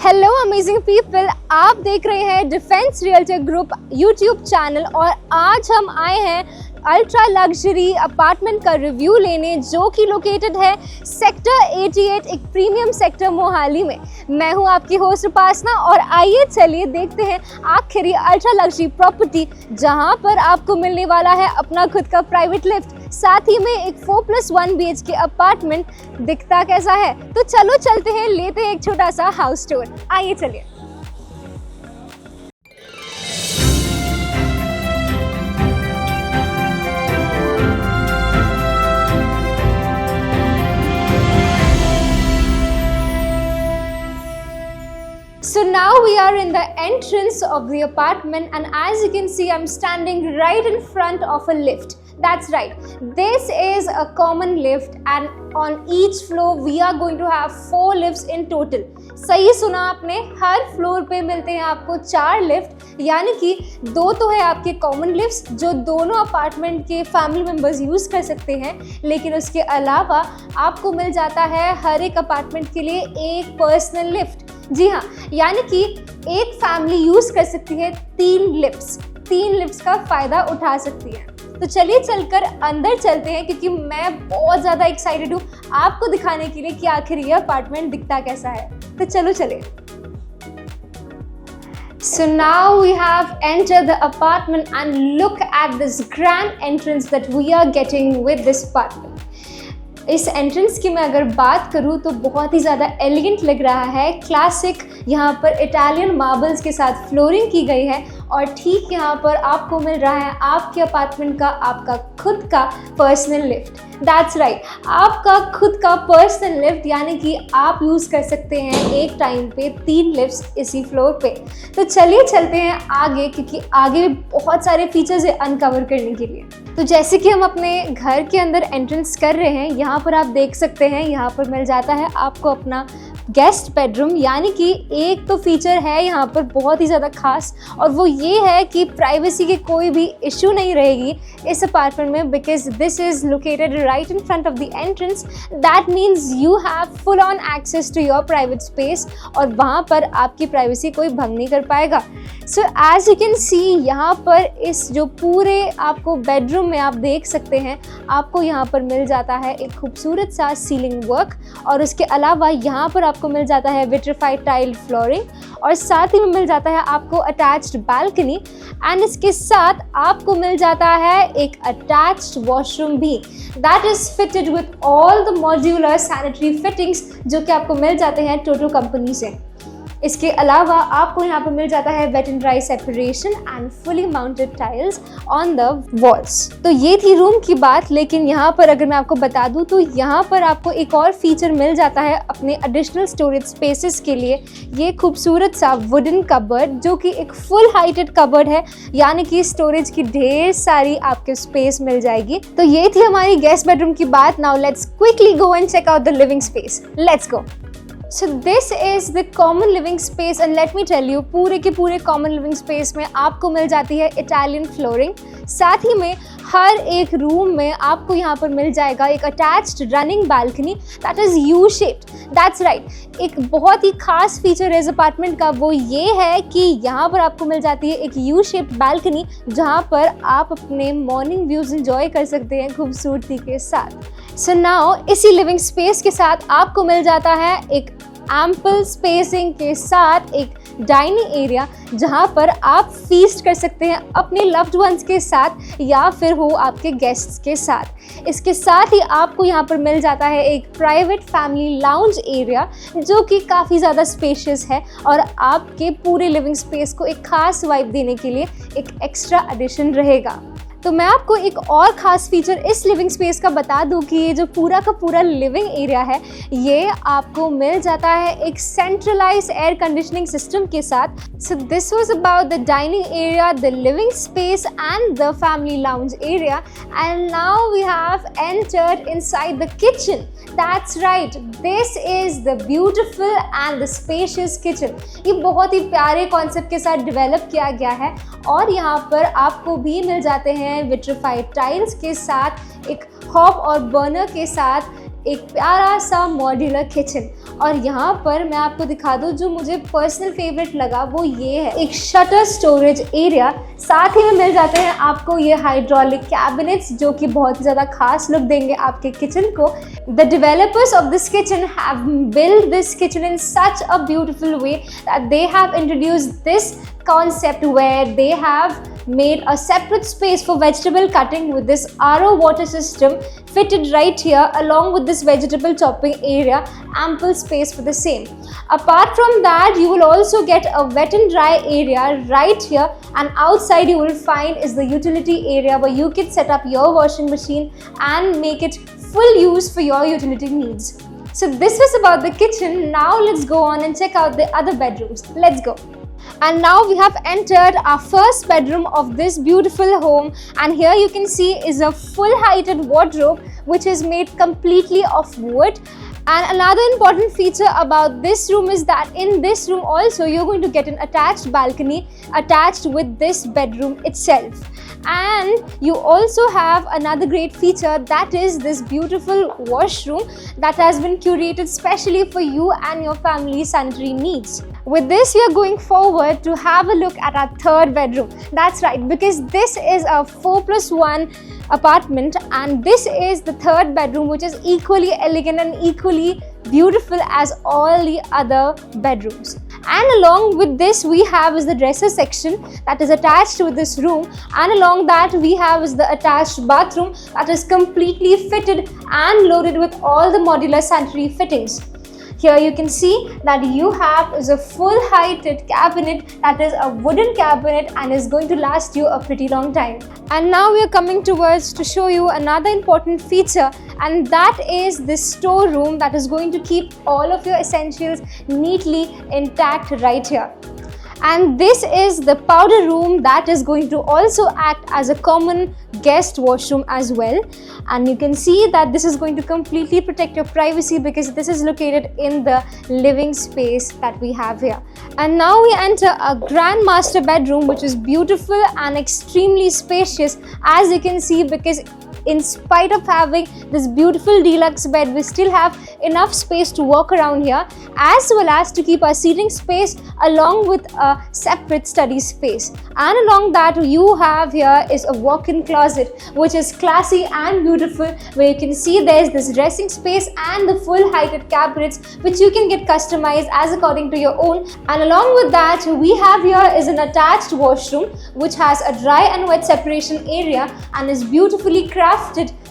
Hello amazing people, आप देख रहे हैं defence realtor group YouTube channel और आज हम आए हैं अल्ट्रा लग्जरी अपार्टमेंट का रिव्यू लेने जो कि लोकेटेड है सेक्टर 88, एक प्रीमियम सेक्टर मोहाली में। मैं हूं आपकी होस्ट उपासना और आइए चलिए देखते हैं आखिर ये अल्ट्रा लग्जरी प्रॉपर्टी जहां पर आपको मिलने वाला है अपना खुद का प्राइवेट लिफ्ट, साथ ही में एक 4+1 BHK अपार्टमेंट दिखता कैसा है। तो चलो चलते हैं, लेते हैं एक छोटा सा हाउस टूर। आइए चलिए। So now we are in the entrance of the apartment and as you can see I'm standing right in front of a lift. That's right, this is a common lift and on each floor we are going to have 4 lifts in total. सही सुना आपने, हर floor पे मिलते हैं आपको 4 lift, यानी कि 2 तो है आपके कॉमन लिफ्ट्स जो दोनों अपार्टमेंट के फैमिली मेंबर्स यूज़ कर सकते हैं, लेकिन उसके अलावा आपको मिल जाता है हर एक अपार्टमेंट के लिए एक पर्सनल लिफ्ट। जी हाँ, यानी कि एक फैमिली यूज़ कर सकती है 3 लिफ्ट्स का फ़ायदा उठा सकती है। तो चलिए चलकर अंदर चलते हैं क्योंकि मैं बहुत ज़्यादा एक्साइटेड हूँ आपको दिखाने के लिए कि आखिर ये अपार्टमेंट दिखता कैसा है। तो चलो चलिए। So now we have entered the apartment and look at this grand entrance that we are getting with this apartment. इस एंट्रेंस की मैं अगर बात करूँ तो बहुत ही ज़्यादा एलिगेंट लग रहा है। क्लासिक यहाँ पर इटालियन मार्बल्स के साथ फ्लोरिंग की गई है और ठीक यहाँ पर आपको मिल रहा है आपके अपार्टमेंट का आपका खुद का पर्सनल लिफ्ट। दैट्स राइट, आपका खुद का पर्सनल लिफ्ट, यानी कि आप यूज़ कर सकते हैं एक टाइम पे 3 लिफ्ट्स इसी फ्लोर पे। तो चलिए चलते हैं आगे क्योंकि आगे बहुत सारे फीचर्स है अनकवर करने के लिए। तो जैसे कि हम अपने घर के अंदर एंट्रेंस कर रहे हैं, यहाँ पर आप देख सकते हैं यहाँ पर मिल जाता है आपको अपना गेस्ट बेडरूम, यानी कि एक तो फीचर है यहाँ पर बहुत ही ज़्यादा खास और वो ये है कि प्राइवेसी की कोई भी इशू नहीं रहेगी इस अपार्टमेंट में, because this is located right in front of the entrance. That means you have full on access to your private space और वहाँ पर आपकी प्राइवेसी कोई भंग नहीं कर पाएगा। So as you can see यहाँ पर इस जो पूरे आपको बेडरूम में आप देख सकते हैं आपको यहाँ पर मिल जाता है एक खूबसूरत सा सीलिंग वर्क और उसके अलावा यहाँ पर आपको मिल जाता है विट्रीफाइड टाइल फ्लोरिंग और साथ ही में मिल जाता है आपको अटैच्ड बालकनी एंड इसके साथ आपको मिल जाता है एक अटैच्ड वॉशरूम भी। That is fitted with all the modular sanitary fittings जो कि आपको मिल जाते हैं टोटो कंपनी से। इसके अलावा आपको यहाँ पर मिल जाता है wet and dry separation and fully mounted tiles on the walls. तो ये थी रूम की बात, लेकिन यहाँ पर अगर मैं आपको बता दूँ तो यहाँ पर आपको एक और फीचर मिल जाता है अपने एडिशनल स्टोरेज स्पेसेस के लिए। ये खूबसूरत सा वुडन कबर्ड जो कि एक फुल हाइटेड कबर्ड है, यानी कि स्टोरेज की ढेर सारी आपके स्पेस मिल जाएगी। तो ये थी हमारी गेस्ट बेडरूम की बात। Now let's quickly go and check out the living space. Let's go. So this is the common living space and let me tell you, पूरे के पूरे common living space में आपको मिल जाती है Italian flooring। साथ ही में हर एक रूम में आपको यहाँ पर मिल जाएगा एक attached running balcony that is U shaped. That's right, एक बहुत ही खास फीचर है इस अपार्टमेंट का, वो ये है कि यहाँ पर आपको मिल जाती है एक यू शेप्ड बालकनी जहाँ पर आप अपने मॉर्निंग व्यूज़ एंजॉय कर सकते हैं खूबसूरती के साथ। सो नाउ इसी लिविंग स्पेस के साथ आपको मिल जाता है एक एम्पल स्पेसिंग के साथ एक डाइनिंग एरिया जहां पर आप फीस्ट कर सकते हैं अपने लव्ड वंस के साथ या फिर हो आपके गेस्ट्स के साथ। इसके साथ ही आपको यहां पर मिल जाता है एक प्राइवेट फैमिली लाउंज एरिया जो कि काफ़ी ज़्यादा स्पेशियस है और आपके पूरे लिविंग स्पेस को एक खास वाइब देने के लिए एक एक्स्ट्रा एडिशन रहेगा। तो मैं आपको एक और ख़ास फीचर इस लिविंग स्पेस का बता दूं कि ये जो पूरा का पूरा लिविंग एरिया है ये आपको मिल जाता है एक सेंट्रलाइज एयर कंडीशनिंग सिस्टम के साथ। So this was about the dining area, the living space and the family lounge area and now we have entered inside the kitchen. That's right, this is the beautiful and the spacious kitchen. ये बहुत ही प्यारे concept के साथ develop किया गया है और यहाँ पर आपको भी मिल जाते हैं विट्रीफाइड टाइल्स के साथ एक हॉब और बर्नर के साथ एक प्यारा सा मॉड्यूलर किचन। और यहाँ पर मैं आपको दिखा दूँ जो मुझे पर्सनल फेवरेट लगा वो ये है, एक शटर स्टोरेज एरिया। साथ ही में मिल जाते हैं आपको ये हाइड्रोलिक कैबिनेट्स जो कि बहुत ही ज़्यादा खास लुक देंगे आपके किचन को। The developers of this kitchen have build this kitchen in such a beautiful way that they have introduced this concept where they have made a separate space for vegetable cutting with this RO water system fitted right here, along with this vegetable chopping area, ample space for the same. Apart from that, you will also get a wet and dry area right here, and outside you will find is the utility area where you can set up your washing machine and make it full use for your utility needs. So this was about the kitchen. Now let's go on and check out the other bedrooms. Let's go. And now we have entered our first bedroom of this beautiful home, and here you can see is a full heighted wardrobe which is made completely of wood. And another important feature about this room is that in this room also you're going to get an attached balcony attached with this bedroom itself. And you also have another great feature, that is this beautiful washroom that has been curated specially for you and your family's sanitary needs. With this, we are going forward to have a look at our third bedroom. That's right, because this is a 4+1 apartment, and this is the third bedroom, which is equally elegant and equally beautiful as all the other bedrooms. And along with this, we have is the dresser section that is attached with this room, and along that we have is the attached bathroom that is completely fitted and loaded with all the modular sanitary fittings. Here you can see that you have is a full heighted cabinet that is a wooden cabinet and is going to last you a pretty long time. And now we are coming towards to show you another important feature, and that is this storeroom that is going to keep all of your essentials neatly intact right here. And this is the powder room that is going to also act as a common guest washroom as well. And you can see that this is going to completely protect your privacy because this is located in the living space that we have here. And now we enter a grand master bedroom, which is beautiful and extremely spacious, as you can see, because in spite of having this beautiful deluxe bed, we still have enough space to walk around here, as well as to keep our seating space along with a separate study space. And along that you have here is a walk-in closet, which is classy and beautiful, where you can see there is this dressing space and the full heighted cabinets which you can get customized as according to your own. And along with that we have here is an attached washroom which has a dry and wet separation area and is beautifully crafted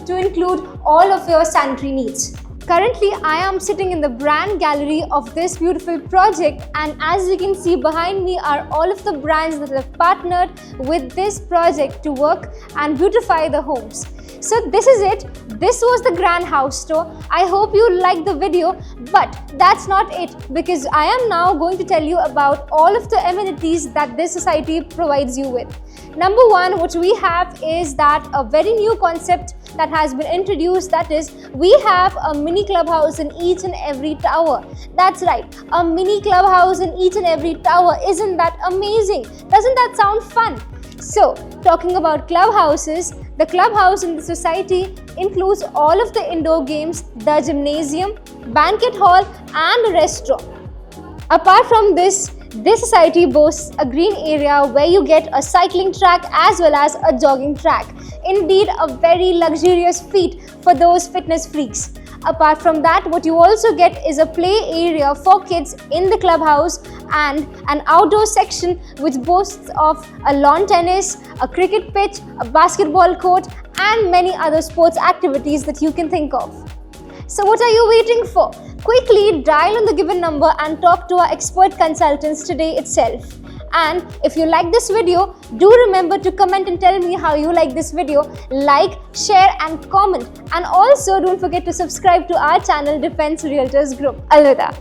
to include all of your sanitary needs. Currently, I am sitting in the brand gallery of this beautiful project, and as you can see behind me are all of the brands that have partnered with this project to work and beautify the homes. So this is it. This was the Grand House Tour. I hope you liked the video, but that's not it, because I am now going to tell you about all of the amenities that this society provides you with. Number one, what we have is that a very new concept that has been introduced, that is, we have a mini clubhouse in each and every tower. That's right, a mini clubhouse in each and every tower. Isn't that amazing? Doesn't that sound fun? So, talking about clubhouses, the clubhouse in the society includes all of the indoor games, the gymnasium, banquet hall and a restaurant. Apart from this society boasts a green area where you get a cycling track as well as a jogging track. Indeed, a very luxurious feat for those fitness freaks. Apart from that, what you also get is a play area for kids in the clubhouse and an outdoor section which boasts of a lawn tennis, a cricket pitch, a basketball court and many other sports activities that you can think of. So what are you waiting for? Quickly dial on the given number and talk to our expert consultants today itself. And if you like this video, do remember to comment and tell me how you like this video. Like, share and comment. And also don't forget to subscribe to our channel Defense Realtors Group. Alvida.